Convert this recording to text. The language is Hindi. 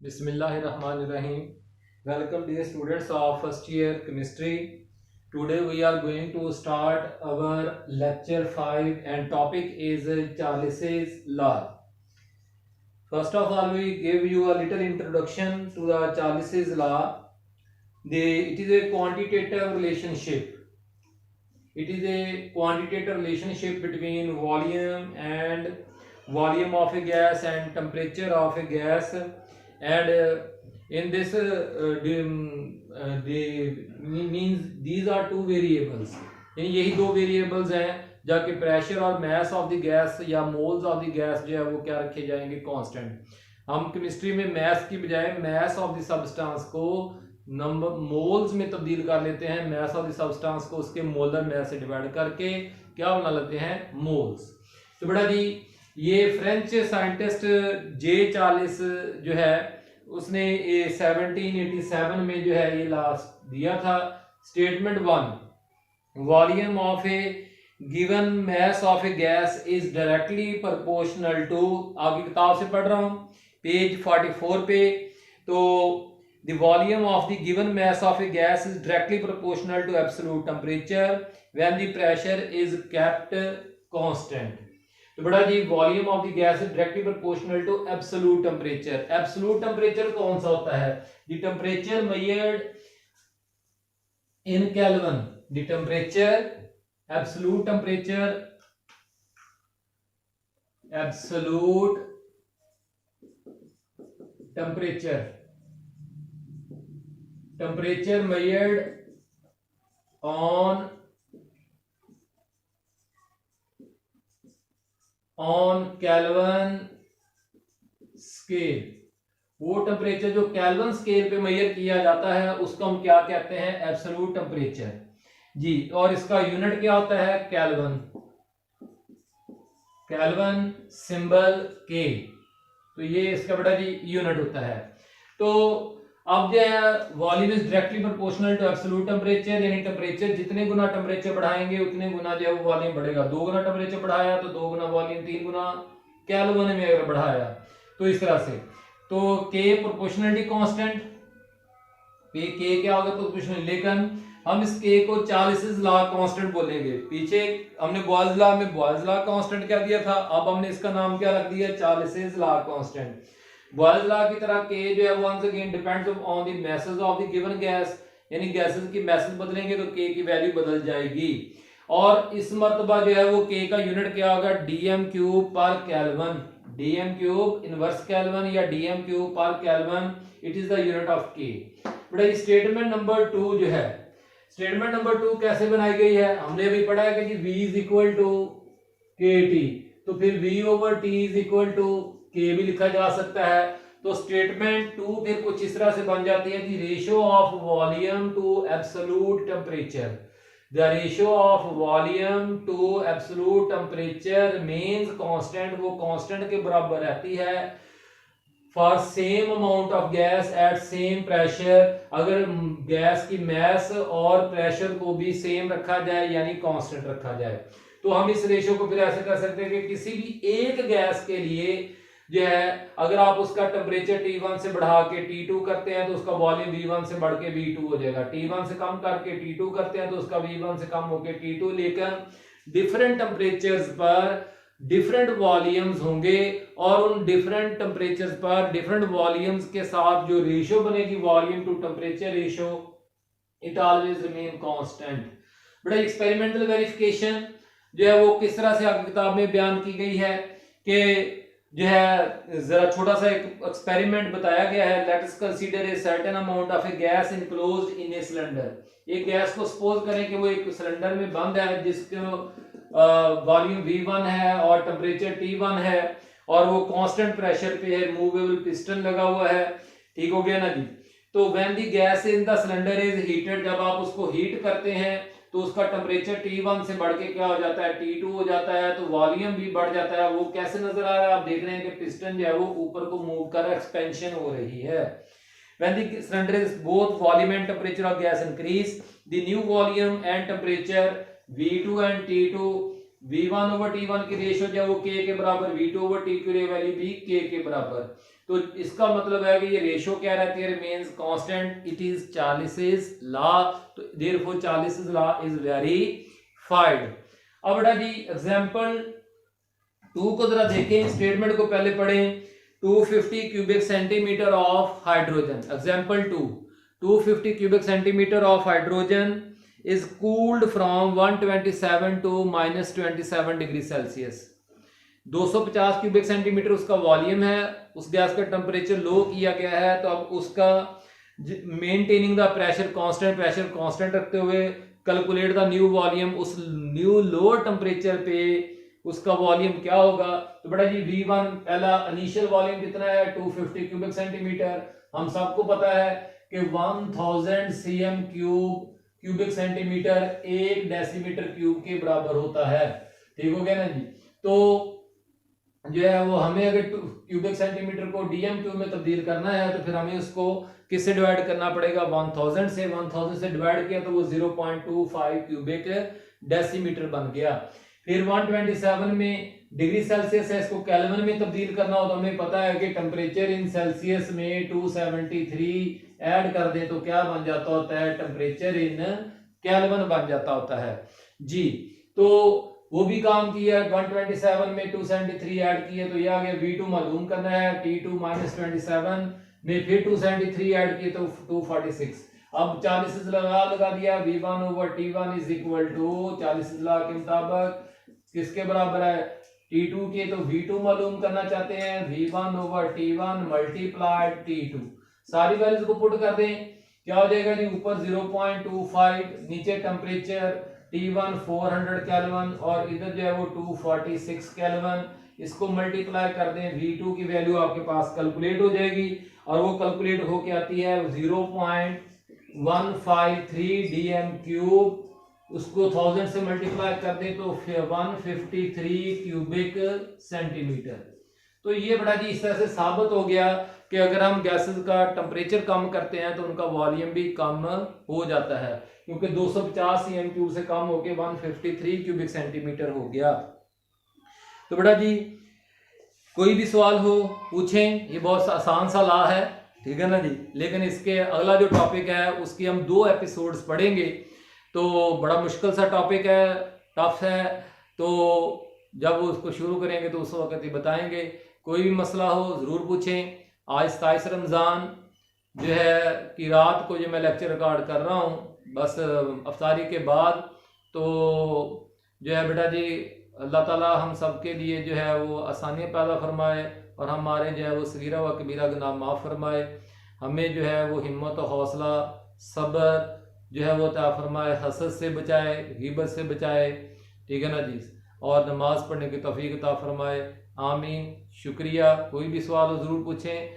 Bismillahirrahmanirrahim. Welcome dear students of first year chemistry. Today we are going to start our lecture 5 and topic is Charles's law. First of all, we give you a little introduction to the Charles's law. It is a quantitative relationship. It is a quantitative relationship between volume of a gas and temperature of a gas, and in this means these are two variables. यानी यही दो वेरिएबल्स हैं जाके प्रेशर और मैस ऑफ द गैस या मोल्स ऑफ द गैस जो है वो क्या रखे जाएंगे, कांस्टेंट. हम केमिस्ट्री में मैस की बजाय मैस ऑफ द सब्सटेंस को नंबर मोल्स में तब्दील कर लेते हैं. मैस ऑफ द सब्सटेंस को उसके मोलर मैस से डिवाइड करके क्या बना लेते हैं, मोल्स. तो बेटा जी ये फ्रेंच साइंटिस्ट जे चार्लिस जो है उसने 1787 में जो है ये लास्ट दिया था. Statement 1, volume of a given mass of a gas is directly proportional to, आपकी किताब से पढ़ रहा हूं पेज 44 पे. तो the volume of the given mass of a gas is directly proportional to absolute temperature when the pressure is kept constant. तो बड़ा जी volume of the gas is directly proportional to absolute temperature. Absolute temperature कौन सा होता है, the temperature measured in Kelvin. The temperature absolute temperature measured on Kelvin scale. वो टेम्परेचर जो केल्विन स्केल पे मेजर किया जाता है उसको हम क्या कहते हैं, एब्सोल्यूट टेम्परेचर जी. और इसका यूनिट क्या होता है, केल्विन. केल्विन सिंबल के. तो ये इसका बेटा जी यूनिट होता है. तो अब जो है volume is directly proportional to absolute temperature, यानी टेम्परेचर जितने गुना टेम्परेचर बढ़ाएंगे उतने गुना जो है वो वॉल्यूम बढ़ेगा. 2 गुना टेम्परेचर बढ़ाया तो 2 गुना वॉल्यूम, 3 गुना केल्विन में अगर बढ़ाया तो इस तरह से. तो के प्रोपोर्शनलिटी कांस्टेंट, के क्या होगा, प्रोपोर्शनल. लेकिन हम इस के को चार्ल्स लॉ कांस्टेंट बोलेंगे. पीछे हमने बॉयल्स लॉ कांस्टेंट क्या दिया था, अब हमने इसका नाम क्या रख दिया, Charles law constant. Boyle's law की तरह के जो है once again depends on the message of the given gas, यानी गैसेस की मैसेज बदलेंगे तो के की वैल्यू बदल जाएगी. और इस मर्तबा जो है वो के का यूनिट क्या होगा, डीएम क्यूब पर Kelvin. Dm cube inverse Kelvin या डीएम क्यूब पर Kelvin, it is the unit of K. बड़ा स्टेटमेंट नंबर 2 जो है, स्टेटमेंट नंबर 2 कैसे बनाई गई है, हमने अभी पढ़ा है कि v is equal to k t. तो फिर v over t is equal to k भी लिखा जा सकता है. तो स्टेटमेंट 2 फिर कुछ इस तरह से बन जाती है कि ratio of volume to absolute temperature. The ratio of volume to absolute temperature means constant, वो कांस्टेंट के बराबर रहती है for same amount of gas at same pressure. अगर गैस की मैस और प्रेशर को भी सेम रखा जाए यानी कांस्टेंट रखा जाए. तो हम इस रेशियो को फिर ऐसे कर सकते हैं कि किसी भी एक गैस के लिए जो है अगर आप उसका टेम्परेचर T1 से बढ़ा के T2 करते हैं तो उसका वॉल्यूम V1 से बढ़ के V2 हो जाएगा. T1 से कम करके T2 करते हैं तो उसका V1 से कम होके T2. लेकिन डिफरेंट टेम्परेचर्स पर डिफरेंट वॉल्यूम्स होंगे और उन डिफरेंट टेम्परेचर्स पर डिफरेंट वॉल्यूम्स के साथ जो रेशियो बनेगी, volume to temperature ratio, it always remain constant. बड़ा एक्सपेरिमेंटल वेरिफिकेशन जो है वो किस तरह से आपकी किताब में बयान की गई है कि जो है जरा छोटा सा एक एक्सपेरिमेंट बताया गया है. Let us consider a certain amount of a gas enclosed in a cylinder. एक गैस को सपोज करें कि वो एक सिलेंडर में बंद है जिसको वॉल्यूम V1 है और टेम्परेचर T1 है और वो कांस्टेंट प्रेशर पे है, मूवेबल पिस्टन लगा हुआ है. ठीक हो गया ना जी. तो when the gas in the cylinder is heated, जब आप उसको हीट करते हैं तो उसका टेम्परेचर T1 से बढ़ के क्या हो जाता है, T2 हो जाता है. तो वॉल्यूम भी बढ़ जाता है. वो कैसे नजर आ रहा है, आप देख रहे हैं कि पिस्टन जो है वो ऊपर को मूव कर रहा है, एक्सपेंशन हो रही है. When the cylinder is both volume and temperature of gas increase, the new volume and temperature V2 and T2 V1/T1 की रेशियो जो है वो K के बराबर, V2/T की वैल्यू भी K के बराबर। तो इसका मतलब है कि ये रेशियो क्या रहती है, remains constant, it is Charles law. तो therefore Charles law is verified. अब बेटा जी एग्जांपल 2 को जरा देखें, स्टेटमेंट को पहले पढ़ें। 250 cubic centimetre of hydrogen, example 250 cubic centimeter of hydrogen is cooled from 127 to -27 degree Celsius. 250 cubic centimetre उसका वॉल्यूम है, उस गैस का टेम्परेचर लो किया गया है। तो अब उसका मेंटेनिंग द प्रेशर कांस्टेंट रखते हुए कैलकुलेट द न्यू वॉल्यूम, उस न्यू लोअर टेम्परेचर पे उसका वॉल्यूम क्या होगा। तो बेटा जी V1 पहला इनिशियल वॉल्यूम कितना है 250 क्यूबिक सेंटीमीटर। हम सबको पता है कि 1000 cm cubic centimetre 1 decimetre cube के बराबर होता है। ठीक हो गया ना जी। तो जो है वो हमें अगर क्यूबिक सेंटीमीटर को डीएम क्यूब में तब्दील करना है तो फिर हमें उसको किससे डिवाइड करना पड़ेगा, 1000 से। 1000 से डिवाइड किया तो वो 0.25 क्यूबिक डेसीमीटर बन गया। फिर 127 में डिग्री सेल्सियस है, इसको केल्विन में तब्दील करना हो तो हमें पता है कि टेम्परेचर इन सेल्सियस में 273 ऐड कर दें तो क्या बन जाता होता है, टेम्परेचर इन केल्विन बन जाता होता है जी। तो वो भी काम किया, 127 में 273 ऐड किए तो ये आ गया। V2 मालूम करना है, T2 -27 में फिर 273 ऐड किए तो 246। अब 40 लगा दिया, V1/T1 इज इक्वल टू 40 के मुताबिक किसके बराबर है, T2 के। तो V2 मालूम करना चाहते हैं, V1/T1 मल्टीप्लाइड T2। सारी वैल्यूज को पुट कर दें, क्या हो जाएगा जी, ऊपर 0.25, नीचे टेम्परेचर T1 400 केल्विन और इधर जो है वो 246 केल्विन। इसको मल्टीप्लाई कर दें, V2 की वैल्यू आपके पास कैलकुलेट हो जाएगी और वो कैलकुलेट होके आती है 0.153 dm क्यूब। उसको 1000 से मल्टीप्लाई कर दें तो 153 क्यूबिक सेंटीमीटर। तो ये बड़ा जी इस तरह से साबित हो गया कि अगर हम गैसेस का टेम्परेचर कम करते हैं तो उनका वॉल्यूम भी कम हो जाता है, क्योंकि 250 cm क्यूब से कम होके 153 क्यूबिक सेंटीमीटर हो गया। तो बेटा जी कोई भी सवाल हो पूछें, ये बहुत आसान सा लॉ है, ठीक है ना जी। लेकिन इसके अगला जो टॉपिक है उसकी हम 2 एपिसोड्स पढ़ेंगे, तो बड़ा मुश्किल सा टॉपिक है, टफ है। तो जब उसको शुरू करेंगे तो उस वक्त ही बताएंगे। कोई भी मसला हो ज़रूर पूछें। आज 27 रमज़ान जो है कि रात को जो मैं लेक्चर रिकॉर्ड कर रहा हूँ बस अफ्तारी के बाद, तो जो है बेटा जी अल्लाह ताला हम सब के लिए जो है वो आसानियाँ पैदा फरमाए और हमारे जो है वो सगीरा व कबीरा गुनाह माफ़ फरमाए। हमें जो है वो हिम्मत और हौसला सब्र जो है वो अता फरमाए, हसद से बचाए, ग़ीबत से बचाए, ठीक है ना जी। और नमाज पढ़ने की तौफीक अता फरमाए, आमीन। शुक्रिया। कोई भी सवाल हो ज़रूर पूछें।